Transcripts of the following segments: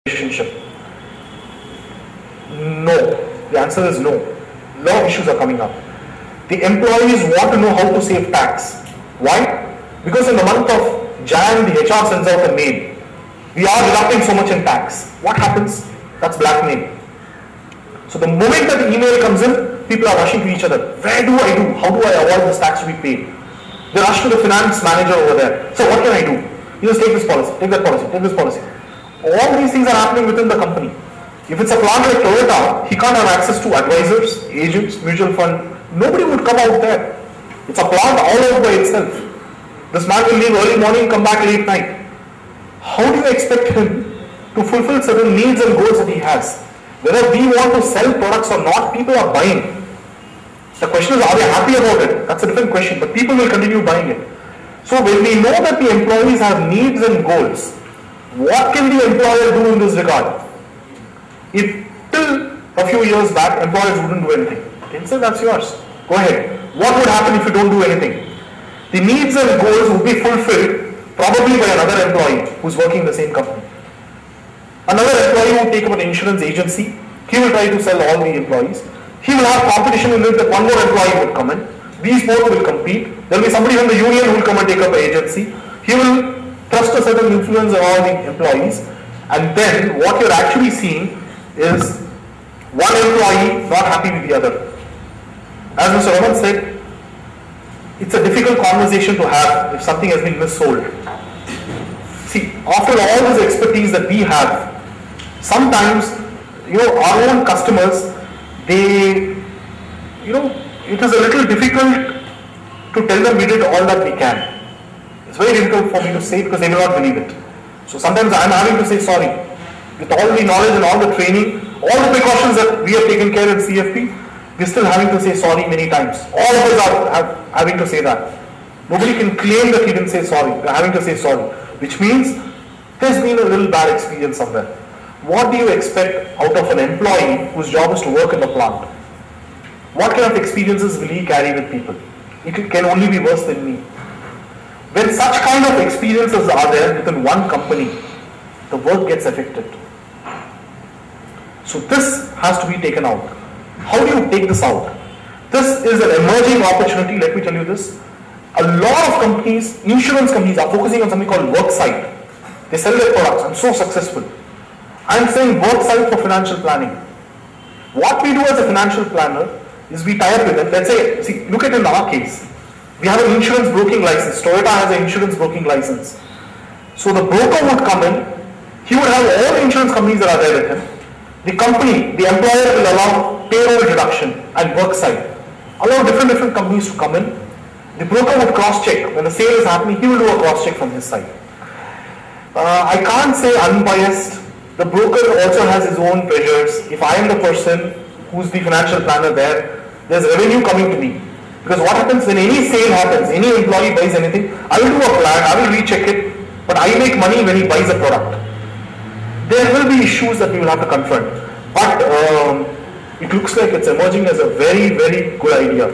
relationship? No. The answer is no. A lot of issues are coming up. The employees want to know how to save tax. Why? Because in the month of Jan, the HR sends out a mail. We are deducting so much in tax. What happens? That's blackmail. So the moment that the email comes in, people are rushing to each other. Where do I do? How do I avoid this tax to be paid? They rush to the finance manager over there. So what can I do? You just take this policy, take that policy, take this policy. All these things are happening within the company. If it's a plant like Toyota, he can't have access to advisors, agents, mutual fund. Nobody would come out there. It's a plant all over by itself. This man will leave early morning, come back late night. How do you expect him to fulfill certain needs and goals that he has? Whether we want to sell products or not, people are buying. The question is, are they happy about it? That's a different question, but people will continue buying it. So when we know that the employees have needs and goals, what can the employer do in this regard? If till a few years back, employers wouldn't do anything, then say that's yours. Go ahead. What would happen if you don't do anything? The needs and goals would be fulfilled probably by another employee who's working in the same company. Another employee would take up an insurance agency. He will try to sell all the employees. He will have competition in it that one more employee would come in. These both will compete. There will be somebody from the union who will come and take up an agency. He will trust a certain influence on all the employees. And then what you're actually seeing is one employee not happy with the other. As Mr. Raman said, it's a difficult conversation to have if something has been missold. See, after all this expertise that we have, sometimes, our own customers, they, it is a little difficult to tell them we did all that we can. It's very difficult for me to say because they will not believe it. So sometimes I'm having to say sorry. With all the knowledge and all the training, all the precautions that we have taken care in CFP, we're still having to say sorry many times. All of us are having to say that. Nobody can claim that he didn't say sorry. We're having to say sorry. Which means there's been a little bad experience somewhere. What do you expect out of an employee whose job is to work in the plant? What kind of experiences will he carry with people? It can only be worse than me. When such kind of experiences are there within one company, the work gets affected. So this has to be taken out. How do you take this out? This is an emerging opportunity, let me tell you this. A lot of companies, insurance companies, are focusing on something called worksite. They sell their products and so successful. I'm saying worksite for financial planning. What we do as a financial planner is we tie up with them. Let's say, see, look at in our case. We have an insurance broking license. Toyota has an insurance broking license. So the broker would come in. He would have all the insurance companies that are there with him. The company, the employer will allow payroll deduction and worksite. Allow different companies to come in. The broker would cross-check. When the sale is happening, he will do a cross-check from his side. I can't say unbiased. The broker also has his own pressures. If I am the person who's the financial planner there's revenue coming to me. Because what happens when any sale happens, any employee buys anything, I will do a plan, I will recheck it, but I make money when he buys a product. There will be issues that we will have to confront. But it looks like it's emerging as a very, very good idea.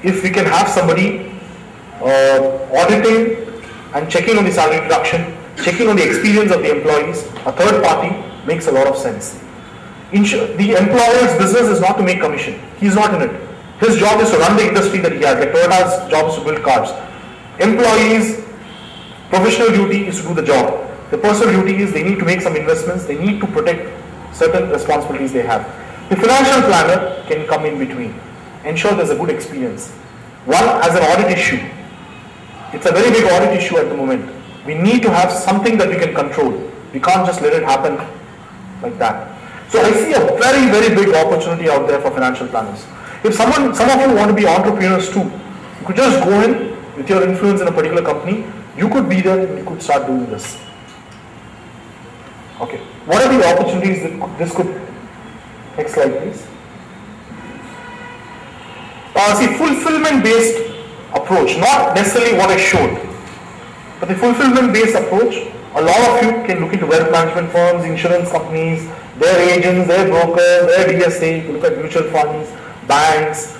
If we can have somebody auditing and checking on the salary deduction, checking on the experience of the employees, a third party makes a lot of sense. The employer's business is not to make commission. He's not in it. His job is to run the industry that he has. Like Toyota's job is to build cars. Employees' professional duty is to do the job. The personal duty is they need to make some investments. They need to protect certain responsibilities they have. The financial planner can come in between. Ensure there's a good experience. One, as an audit issue. It's a very big audit issue at the moment. We need to have something that we can control. We can't just let it happen like that. So I see a very, very big opportunity out there for financial planners. If some of you want to be entrepreneurs too, you could just go in with your influence in a particular company, you could be there and you could start doing this. Okay, what are the opportunities that this could, next slide please. See, fulfillment based approach, not necessarily what I showed, but the fulfillment based approach, a lot of you can look into wealth management firms, insurance companies, their agents, their brokers, their DSA, you can look at mutual funds, banks,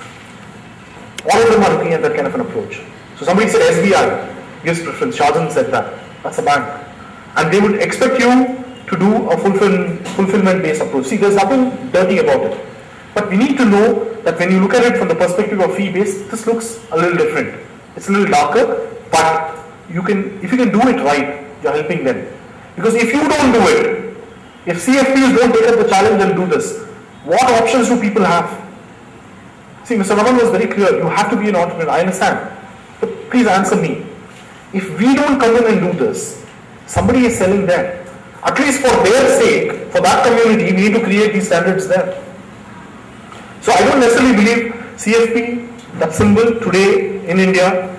all of them are looking at that kind of an approach. So somebody said SBI gives preference, Shazan said that, that's a bank. And they would expect you to do a fulfillment-based approach. See, there's nothing dirty about it. But we need to know that when you look at it from the perspective of fee-based, this looks a little different. It's a little darker, but if you can do it right, you're helping them. Because if you don't do it, if CFPs don't take up the challenge and do this, what options do people have? See, Mr. Raman was very clear, you have to be an entrepreneur, I understand. But please answer me. If we don't come in and do this, somebody is selling there. At least for their sake, for that community, we need to create these standards there. So I don't necessarily believe CFP, that symbol today in India,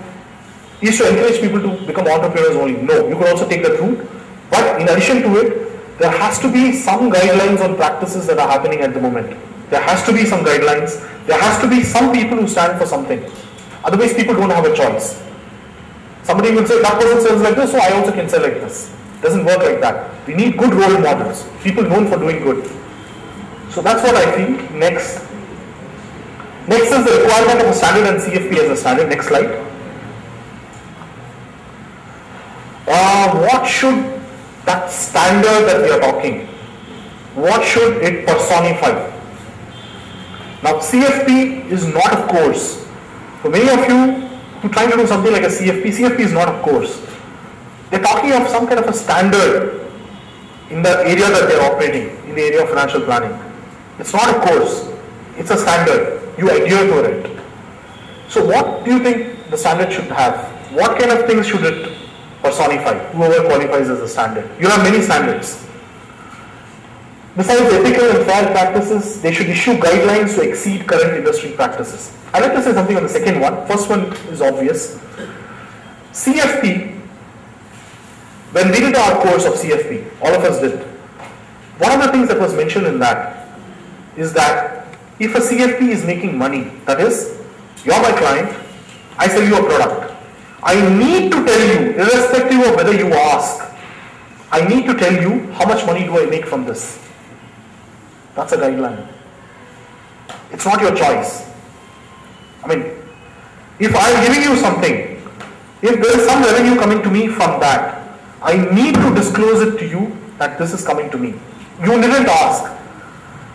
is to encourage people to become entrepreneurs only. No, you could also take that route. But in addition to it, there has to be some guidelines on practices that are happening at the moment. There has to be some guidelines. There has to be some people who stand for something. Otherwise, people don't have a choice. Somebody will say, that person sells like this, so I also can sell like this. It doesn't work like that. We need good role models. People known for doing good. So that's what I think. Next is the requirement of a standard and CFP as a standard. Next slide. What should that standard that we are talking, what should it personify? Now CFP is not a course. For many of you who are trying to do something like a CFP is not a course. They're talking of some kind of a standard in the area that they're operating, in the area of financial planning. It's not a course, it's a standard. You adhere to it. So what do you think the standard should have? What kind of things should it personify? Whoever qualifies as a standard. You have many standards. Besides ethical and fair practices, they should issue guidelines to exceed current industry practices. I'd like to say something on the second one. First one is obvious. CFP, when we did our course of CFP, all of us did, one of the things that was mentioned in that is that if a CFP is making money, that is, you're my client, I sell you a product, I need to tell you, irrespective of whether you ask, I need to tell you how much money do I make from this. That's a guideline. It's not your choice. I mean, if I'm giving you something, if there is some revenue coming to me from that, I need to disclose it to you that this is coming to me. You didn't ask.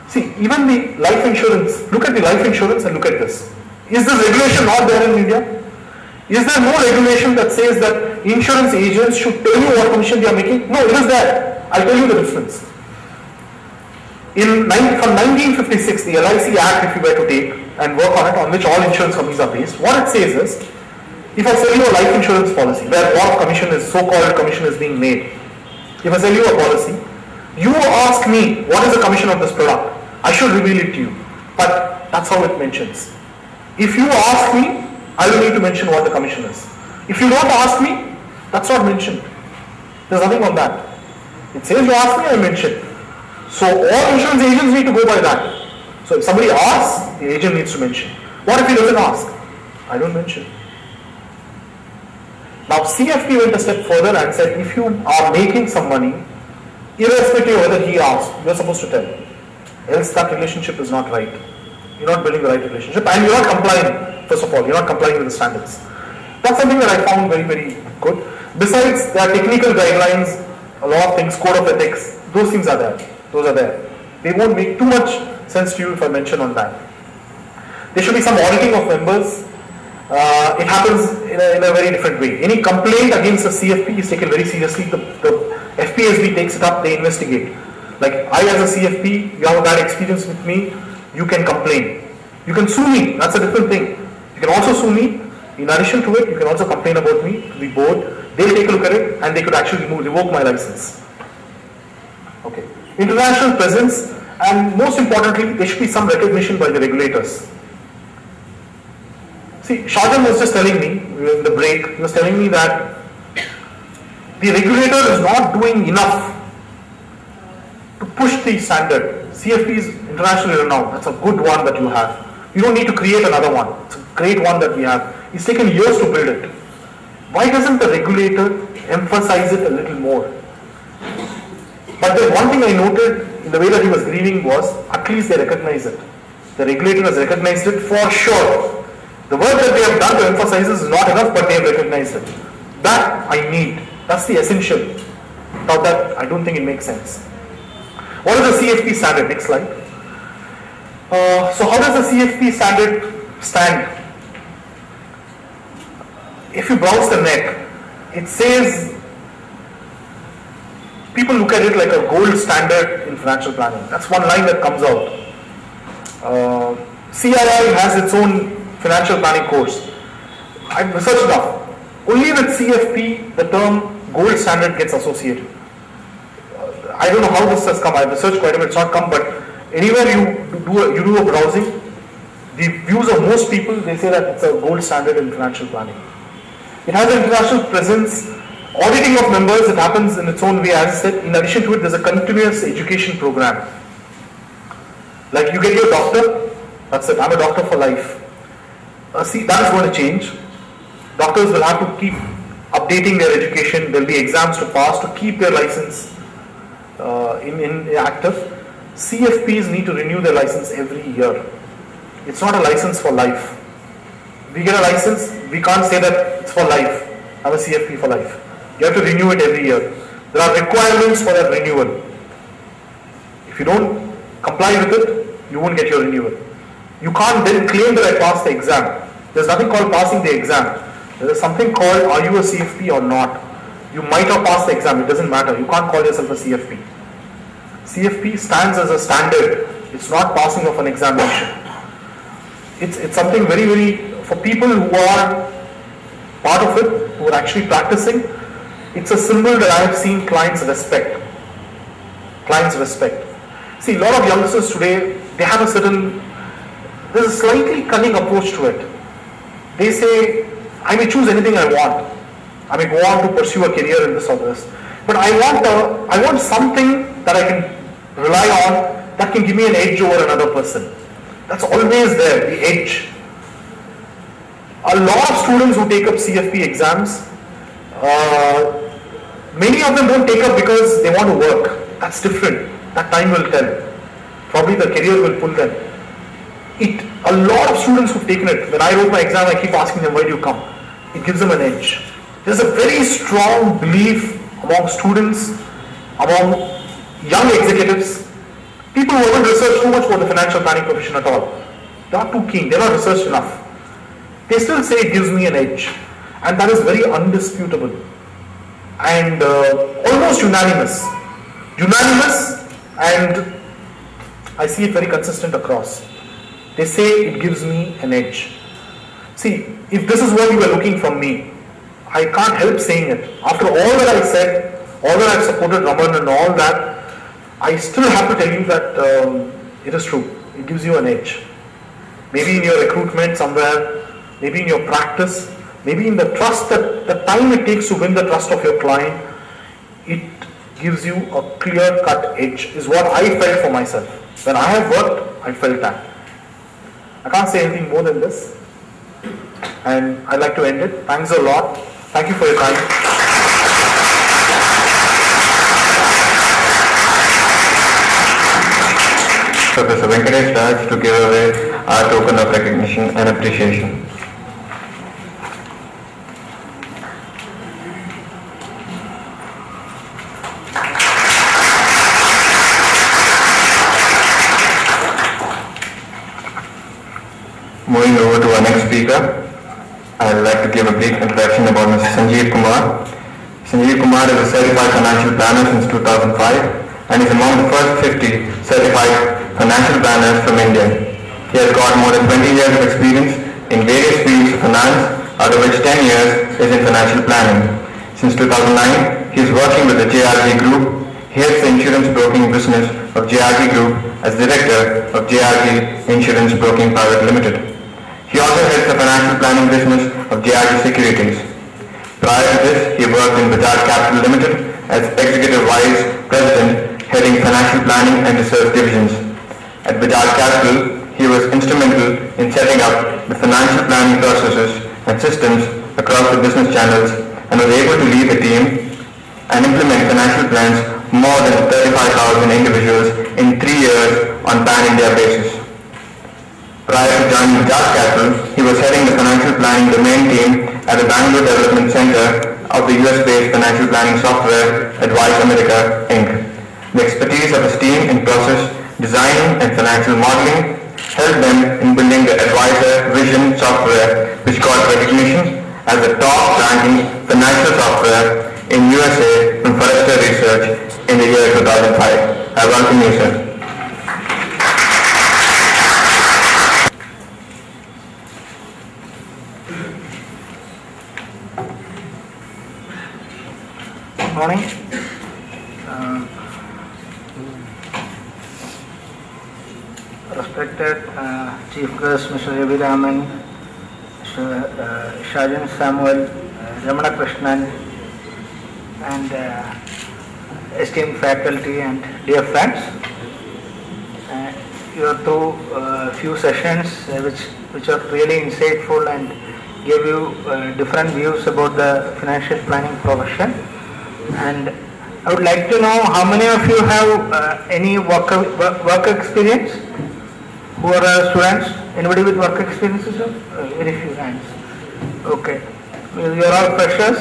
See, even the life insurance, look at the life insurance and look at this. Is this regulation not there in India? Is there no regulation that says that insurance agents should tell you what commission they are making? No, it is there. I'll tell you the difference. From 1956, the LIC Act, if you were to take and work on it, on which all insurance companies are based, what it says is, if I sell you a life insurance policy, where what commission is, so-called commission is being made, if I sell you a policy, you ask me, what is the commission of this product? I should reveal it to you. But that's how it mentions. If you ask me, I will need to mention what the commission is. If you don't ask me, that's not mentioned. There's nothing on that. It says you ask me, I mention. So all insurance agents need to go by that. So if somebody asks, the agent needs to mention. What if he doesn't ask? I don't mention. Now CFP went a step further and said, if you are making some money, irrespective of whether he asks, you are supposed to tell. Else that relationship is not right. You're not building the right relationship and you're not complying, first of all, you're not complying with the standards. That's something that I found very, very good. Besides, there are technical guidelines, a lot of things, code of ethics, those things are there. Those are there. They won't make too much sense to you if I mention on that. There should be some auditing of members. It happens in a very different way. Any complaint against a CFP is taken very seriously. The FPSB takes it up, they investigate. Like I as a CFP, you have a bad experience with me, you can complain. You can sue me, that's a different thing. You can also sue me. In addition to it, you can also complain about me to the board. They'll take a look at it and they could actually revoke my license. Okay. International presence, and most importantly, there should be some recognition by the regulators. See, Shahjan was just telling me in the break, he was telling me that the regulator is not doing enough to push the standard. CFP is internationally renowned. That's a good one that you have. You don't need to create another one. It's a great one that we have. It's taken years to build it. Why doesn't the regulator emphasize it a little more? But then one thing I noted in the way that he was grieving was, at least they recognize it. The regulator has recognized it for sure. The work that they have done to emphasize is not enough, but they have recognized it. That I need. That's the essential. Without that, I don't think it makes sense. What is the CFP standard? Next slide. So how does the CFP standard stand? If you browse the net, it says, people look at it like a gold standard in financial planning. That's one line that comes out. CII has its own financial planning course. I've researched enough. Only with CFP, the term gold standard gets associated. I don't know how this has come. I've researched quite a bit. It's not come, but anywhere you do a browsing, the views of most people, they say that it's a gold standard in financial planning. It has an international presence. Auditing of members, it happens in its own way. As I said, in addition to it, there's a continuous education program. Like you get your doctor, that's it. I'm a doctor for life. See, that is going to change. Doctors will have to keep updating their education. There will be exams to pass to keep their license in active. CFPs need to renew their license every year. It's not a license for life. We get a license, we can't say that it's for life. I'm a CFP for life. You have to renew it every year. There are requirements for that renewal. If you don't comply with it, you won't get your renewal. You can't then claim that I passed the exam. There's nothing called passing the exam. There is something called, are you a CFP or not? You might have passed the exam, it doesn't matter. You can't call yourself a CFP. CFP stands as a standard. It's not passing of an examination. It's something very, very, for people who are part of it, who are actually practicing, it's a symbol that I have seen clients respect. Clients respect. See, a lot of youngsters today, they have a certain, there's a slightly cunning approach to it. They say, I may choose anything I want. I may go on to pursue a career in this or this. But I want something that I can rely on that can give me an edge over another person. That's always there, the edge. A lot of students who take up CFP exams, many of them don't take up because they want to work. That's different. That time will tell. Probably the career will pull them. A lot of students who've taken it, when I wrote my exam, I keep asking them, why do you come? It gives them an edge. There's a very strong belief among students, among young executives, people who haven't researched too much about the financial planning profession at all. They're not too keen, they're not researched enough. They still say it gives me an edge. And that is very undisputable. And almost unanimous. Unanimous, and I see it very consistent across. They say it gives me an edge. See, if this is what you were looking from me, I can't help saying it. After all that I said, all that I've supported Raman and all that, I still have to tell you that it is true. It gives you an edge. Maybe in your recruitment somewhere, maybe in your practice, maybe in the trust, that the time it takes to win the trust of your client, it gives you a clear-cut edge, is what I felt for myself. When I have worked, I felt that. I can't say anything more than this. And I'd like to end it. Thanks a lot. Thank you for your time. Professor Venkatesh Raj to give away our token of recognition and appreciation. Moving over to our next speaker, I would like to give a brief introduction about Mr. Sanjeev Kumar. Sanjeev Kumar is a certified financial planner since 2005 and is among the first 50 certified financial planners from India. He has got more than 20 years of experience in various fields of finance, out of which 10 years is in financial planning. Since 2009, he is working with the JRG Group. He heads the insurance broking business of JRG Group as Director of JRG Insurance Broking Private Limited. He also heads the financial planning business of JRG Securities. Prior to this, he worked in Bajaj Capital Limited as Executive Vice President, heading financial planning and research divisions. At Bajaj Capital, he was instrumental in setting up the financial planning processes and systems across the business channels and was able to lead a team and implement financial plans more than 35,000 individuals in 3 years on pan-India basis. Prior to joining Bajaj Capital, he was heading the financial planning domain team at the Bangalore Development Center of the US-based financial planning software Advice America, Inc. The expertise of his team in process design and financial modeling helped them in building the Advisor Vision software, which got recognition as the top-ranking financial software in USA from Forrester Research in the year 2005. I welcome you, sir. Good morning. Respected Chief Guest Mr. Ravi Raman, Shajan Samuel, Ramana Krishnan, and esteemed faculty and dear friends. You are through a few sessions which are really insightful and give you different views about the financial planning profession. And I would like to know how many of you have any work experience? Who are students? Anybody with work experiences? Very few hands. Okay. You are all freshers.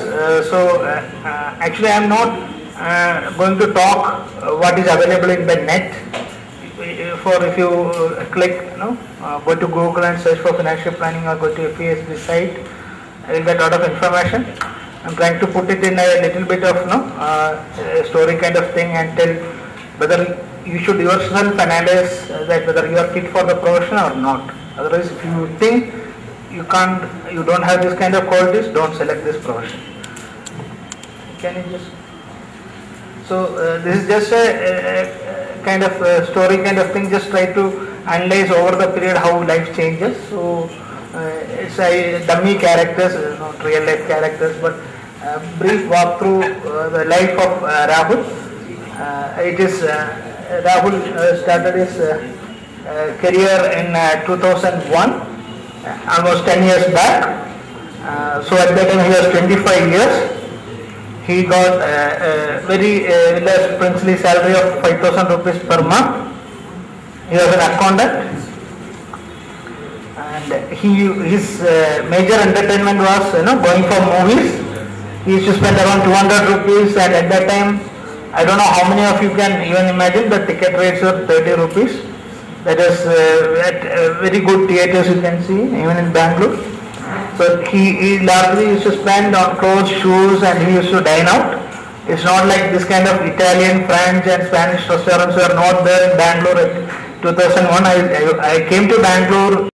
Actually I am not going to talk what is available in the net. If you click, go to Google and search for financial planning or go to FASB site, you will get a lot of information. I am trying to put it in a little bit of story kind of thing and tell whether you should yourself analyze that whether you are fit for the profession or not. Otherwise, if you think you don't have this kind of qualities, don't select this profession. Can you just? So this is just a kind of a story kind of thing. Just try to analyze over the period how life changes. So it's a dummy characters, not real life characters, but brief walkthrough the life of Rahul. It is Rahul started his career in 2001, almost 10 years back. So at that time he was 25 years. He got a very less princely salary of 5,000 rupees per month. He was an accountant. And his major entertainment was going for movies. He used to spend around 200 rupees, and at that time, I don't know how many of you can even imagine, the ticket rates were 30 rupees. That is at very good theatres you can see, even in Bangalore. So he largely used to spend on clothes, shoes, and he used to dine out. It's not like this kind of Italian, French and Spanish restaurants were not there in Bangalore at 2001. I came to Bangalore